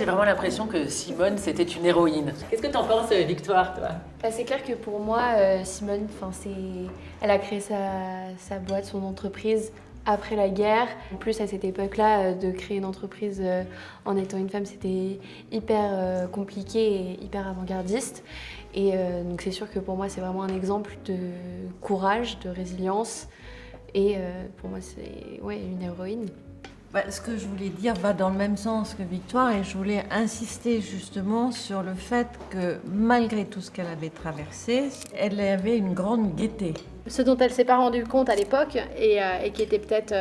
j'ai vraiment l'impression que Simone, c'était une héroïne. Qu'est-ce que t'en penses, Victoire, toi? C'est clair que pour moi, Simone, elle a créé sa boîte, son entreprise après la guerre. En plus, à cette époque-là, de créer une entreprise en étant une femme, c'était hyper compliqué et hyper avant-gardiste. Et donc c'est sûr que pour moi, c'est vraiment un exemple de courage, de résilience. Et pour moi, c'est une héroïne. Ce que je voulais dire va dans le même sens que Victoire et je voulais insister justement sur le fait que malgré tout ce qu'elle avait traversé, elle avait une grande gaieté. Ce dont elle s'est pas rendue compte à l'époque et qui était peut-être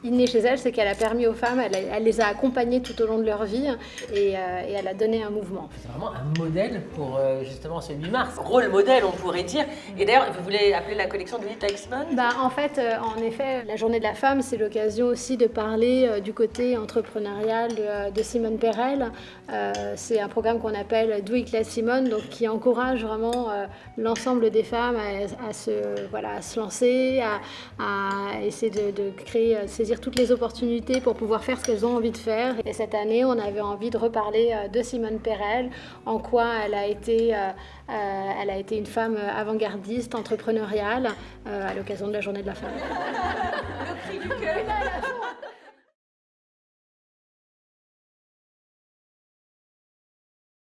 inné chez elle, c'est qu'elle a permis aux femmes, elle les a accompagnées tout au long de leur vie et elle a donné un mouvement. C'est vraiment un modèle pour justement ce 8 mars. Rôle modèle, on pourrait dire. Et d'ailleurs, vous voulez appeler la collection de Live Like Simone? En effet, la journée de la femme, c'est l'occasion aussi de parler du côté entrepreneurial de Simone Perel. C'est un programme qu'on appelle Do It Like Simone, donc qui encourage vraiment l'ensemble des femmes à se lancer, à essayer de créer, saisir toutes les opportunités pour pouvoir faire ce qu'elles ont envie de faire. Et cette année, on avait envie de reparler de Simone Perel, en quoi elle a été une femme avant-gardiste, entrepreneuriale, à l'occasion de la journée de la femme. Le cri du cœur.